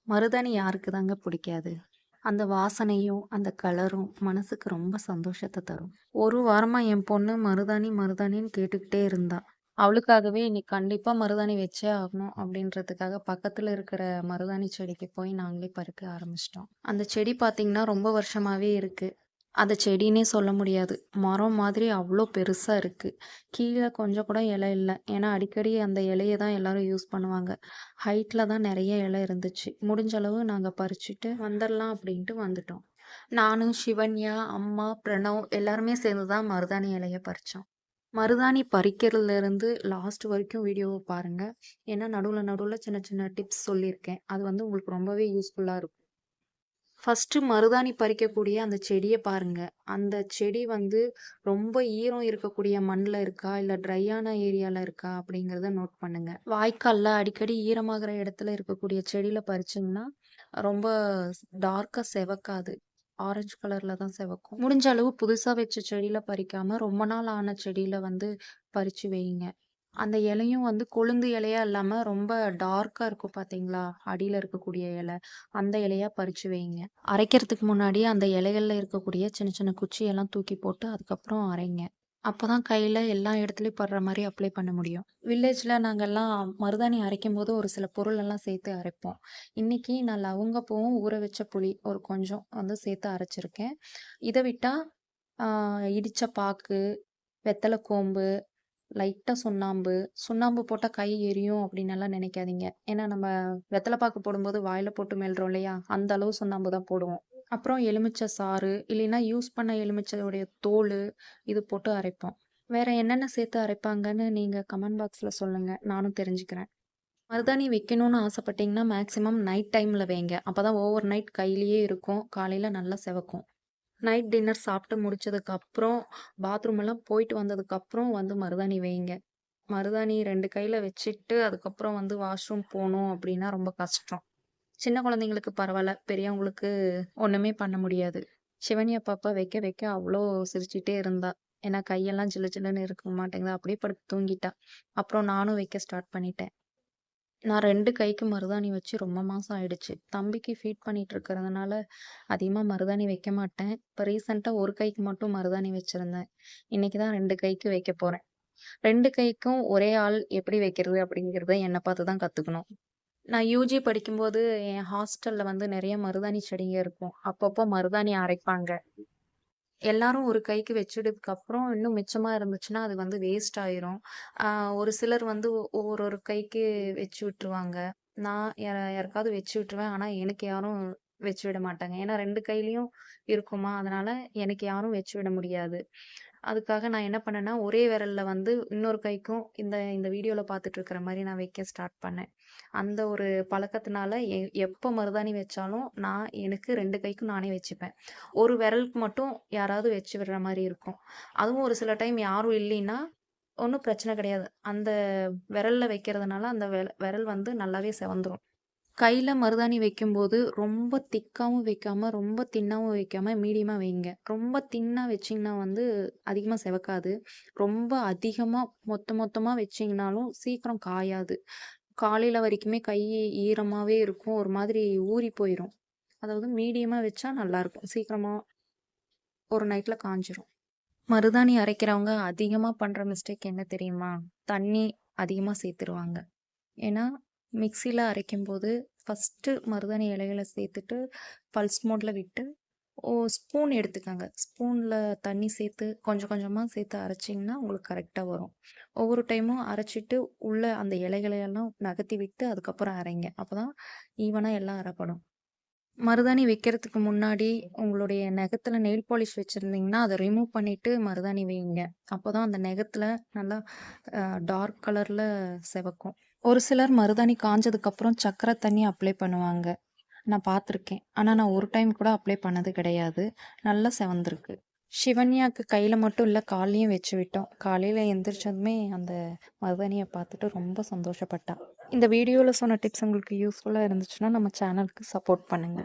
மருதாணி யாருக்கு தாங்க பிடிக்காது? அந்த வாசனையும், அந்த கலரும் மனசுக்கு ரொம்ப சந்தோஷத்த தரும். ஒரு வாரமா என் பொண்ணு மருதாணி, மருதாணின்னு கேட்டுக்கிட்டே இருந்தா. அவளுக்காகவே இன்னைக்கு கண்டிப்பா மருதாணி வச்சே ஆகணும் அப்படின்றதுக்காக பக்கத்துல இருக்கிற மருதாணி செடிக்கு போய் நாங்களே பறிக்க ஆரம்பிச்சிட்டோம். அந்த செடி பார்த்தீங்கன்னா, ரொம்ப வருஷமாவே இருக்கு. அத செடின்னே சொல்ல முடியாது. மரம் மாதிரி அவ்ளோ பெருசா இருக்கு. கீழ கொஞ்சம் கூட இலை இல்ல. ஏன்னா அடிக்கடி அந்த இலைய தான் எல்லாரும் யூஸ் பண்ணுவாங்க. ஹைட்ல தான் நெறைய இலை இருந்துச்சு. முடிஞ்ச அளவு நாங்க பறிச்சுட்டு வந்துரலாம் அப்படின்ட்டு வந்துட்டோம். நானு, சிவன்யா, அம்மா, பிரணவ் எல்லாருமே சேர்ந்து தான் மருதாணி இலைய பறிச்சோம். மருதாணி பறிக்கிறதுலேருந்து லாஸ்ட் வரைக்கும் வீடியோவ பாருங்க. ஏன்னா நடுவுல நடுவுல சின்ன சின்ன டிப்ஸ் சொல்லியிருக்கேன். அது வந்து உங்களுக்கு ரொம்பவே யூஸ்ஃபுல்லா இருக்கும். ஃபர்ஸ்ட்டு மருதாணி பறிக்கக்கூடிய அந்த செடிய பாருங்க. அந்த செடி வந்து ரொம்ப ஈரம் இருக்கக்கூடிய மண்ல இருக்கா? இல்ல ட்ரையான ஏரியால இருக்கா? அப்படிங்கிறத நோட் பண்ணுங்க. வாய்க்கால்ல அடிக்கடி ஈரமாகுற இடத்துல இருக்கக்கூடிய செடியில பறிச்சீங்கன்னா, ரொம்ப டார்க்கா செவக்காது. ஆரஞ்சு கலர்ல தான் செவக்கும். முடிஞ்ச அளவு புதுசா வச்ச செடியில பறிக்காம, ரொம்ப நாள் ஆன செடியில வந்து பறிச்சு வையுங்க. அந்த இலையும் வந்து கொழுந்து இலையா இல்லாம ரொம்ப டார்க்கா இருக்கும் பார்த்தீங்களா? அடியில இருக்கக்கூடிய இலை. அந்த இலையா பறிச்சு வையுங்க. அரைக்கிறதுக்கு முன்னாடி அந்த இலைகள்ல இருக்கக்கூடிய சின்ன சின்ன குச்சியெல்லாம் தூக்கி போட்டு அதுக்கப்புறம் அரைங்க. அப்பதான் கையில எல்லா இடத்துலயும் படுற மாரி அப்ளை பண்ண முடியும். வில்லேஜ்ல நாங்கலாம் மருதாணி அரைக்கும்போது ஒரு சில பொருள் எல்லாம் சேர்த்து அரைப்போம். இன்னைக்கு நான் லவங்கப்பூவும், ஊற வச்ச புளி ஒரு கொஞ்சம் வந்து சேர்த்து அரைச்சிருக்கேன். இத விட்டா ஆ இடிச்ச பாக்கு, வெத்தல சோம்பு, லைட்டா சுண்ணாம்பு. சுண்ணாம்பு போட்டா கை எரியும் அப்டின்னெல்லாம் நெனைக்காதீங்க. ஏன்னா நம்ம வெத்தல பாக்கு போடும்போது வாயில போட்டு மெல்றோம் இல்லையா? அந்த அளவு சுண்ணாம்பு தான் போடுவோம். அப்புறம் எலுமிச்சை சாறு, இல்லைன்னா யூஸ் பண்ண எலுமிச்சையோடைய தோலு, இது போட்டு அரைப்போம். வேற என்னென்ன சேர்த்து அரைப்பாங்கன்னு நீங்க கமெண்ட் பாக்ஸ்ல சொல்லுங்க. நானும் தெரிஞ்சுக்கிறேன். மருதாணி வைக்கணும்னு ஆசைப்பட்டீங்கன்னா, மேக்ஸிமம் நைட் டைம்ல வைங்க. அப்பதான் ஓவர் நைட் கையிலேயே இருக்கும். காலையில நல்லா செவக்கும். நைட் டின்னர் சாப்பிட்டு முடிச்சதுக்கப்புறம், பாத்ரூம் எல்லாம் போயிட்டு வந்ததுக்கப்புறம் வந்து மருதாணி வையுங்க. மருதாணி 2 கையில வச்சுட்டு, அதுக்கப்புறம் வந்து வாஷ்ரூம் போணும் அப்டின்னா ரொம்ப கஷ்டம். சின்ன குழந்தைங்களுக்கு பரவால்ல. பெரியவங்களுக்கு ஒண்ணுமே பண்ண முடியாது. சிவன்யா பாப்பா வைக்க வைக்க அவ்ளோ சிரிச்சுட்டே இருந்தா. ஏன்னா கையெல்லாம் ஜிலு ஜிலுன்னு இருக்க மாட்டேங்குதா, அப்படியே படுத்து தூங்கிட்டா. அப்புறம் நானும் வைக்க ஸ்டார்ட் பண்ணிட்டேன். நான் 2 கைக்கு மருதாணி வச்சு ரொம்ப மாசம் ஆயிடுச்சு. தம்பிக்கு ஃபீட் பண்ணிட்டு இருக்கிறதுனால அதிகமா மருதாணி வைக்க மாட்டேன். இப்ப ரீசென்ட்டா 1 கைக்கு மட்டும் மருதாணி வச்சிருந்தேன். இன்னைக்கு தான் 2 கைக்கு வைக்க போறேன். 2 கைக்கும் ஒரே ஆள் எப்படி வைக்கிறது அப்படிங்கிறத என்ன பார்த்து தான் கத்துக்கணும். நான் யூஜி படிக்கும்போது என் ஹாஸ்டல்ல வந்து நெறைய மருதாணி செடிங்க இருக்கும். அப்பப்போ மருதாணி அரைப்பாங்க. எல்லாரும் ஒரு கைக்கு வச்சதுக்கு அப்புறம் இன்னும் மிச்சமா இருந்துச்சுன்னா, அது வந்து வேஸ்ட் ஆயிரும். ஆ ஒரு சிலர் வந்து ஒரு ஒரு கைக்கு வச்சு விட்டுருவாங்க. நான் யாருக்காவது வச்சு விட்டுருவேன். ஆனா, எனக்கு யாரும் வச்சு விட மாட்டாங்க. ஏன்னா 2 கையிலயும் இருக்குமா, அதனால எனக்கு யாரும் வச்சு விட முடியாது. அதுக்காக நான் என்ன பண்ணேன்னா, ஒரே விரல்ல வந்து இன்னொரு கைக்கும் இந்த இந்த வீடியோல பார்த்துட்டு இருக்கிற மாரி நான் வைக்க ஸ்டார்ட் பண்ணேன். அந்த ஒரு பழக்கத்தினால எப்ப மருதாணி வச்சாலும் நான் எனக்கு 2 கைக்கும் நானே வச்சுப்பேன். ஒரு விரலுக்கு மட்டும் யாராவது வச்சு விடுற மாரி இருக்கும். அதுவும் ஒரு சில டைம் யாரும் இல்லைன்னா, ஒண்ணும் பிரச்சனை கிடையாது. அந்த விரல்ல வைக்கிறதுனால அந்த விரல் வந்து நல்லாவே செவந்துரும். கையில மருதாணி வைக்கும்போது ரொம்ப திக்காவும் வைக்காம, ரொம்ப தின்னாவும் வைக்காம மீடியமா வைங்க. ரொம்ப தின்னா வச்சீங்கன்னா வந்து அதிகமா செவக்காது. ரொம்ப அதிகமா மொத்தமா வச்சீங்கனாலும் சீக்கிரம் காயாது. காலையில வரைக்குமே கை ஈரமாவே இருக்கும். ஒரு மாதிரி ஊறி போயிரும். அதாவது மீடியமா வச்சா நல்லாருக்கும். சீக்கிரமா ஒரு நைட்ல காய்ஞ்சிரும். மருதாணி அரைக்கிறவங்க அதிகமா பண்ற மிஸ்டேக் என்ன தெரியுமா? தண்ணி அதிகமா சேர்த்துருவாங்க. ஏன்னா, மிக்ஸில அரைக்கும்போது ஃபர்ஸ்ட்டு மருதாணி இலைகள சேர்த்துட்டு, பல்ஸ் மோட்ல விட்டு, ஸ்பூன் எடுத்துக்கங்க. ஸ்பூன்ல தண்ணி சேர்த்து கொஞ்சம் கொஞ்சமா சேர்த்து அரைச்சீங்கன்னா, உங்களுக்கு கரெக்ட்டா வரும். ஒவ்வொரு டைமும் அரைச்சுட்டு, உள்ள அந்த இலைகளையெல்லாம் நகர்த்தி விட்டு, அதுக்கப்புறம் அரைங்க. அப்பதான் ஈவனா எல்லாம் அரைப்படும். மருதாணி வைக்கிறதுக்கு முன்னாடி உங்களுடைய நெகத்துல நெயில் பாலிஷ் வச்சிருந்தீங்கன்னா, அத ரிமூவ் பண்ணிட்டு மருதாணி வையுங்க. அப்பதான் அந்த நெகத்துல நல்லா டார்க் கலர்ல செவக்கும். ஒரு சிலர் மருதாணி காஞ்சதுக்கப்புறம் சக்கரை தண்ணி அப்ளை பண்ணுவாங்க. நான் பார்த்துருக்கேன். ஆனா நான் ஒரு டைம் கூட அப்ளை பண்ணது கிடையாது. நல்லா செவந்திருக்கு. சிவன்யாக்கு கையில மட்டும் இல்ல, கால்லயும் வச்சு விட்டோம். காலையில எந்திரிச்சதுமே அந்த மருதாணிய பார்த்துட்டு ரொம்ப சந்தோஷப்பட்டா. இந்த வீடியோல சொன்ன டிப்ஸ் உங்களுக்கு யூஸ்ஃபுல்லா இருந்துச்சுன்னா, நம்ம சேனலுக்கு சப்போர்ட் பண்ணுங்க.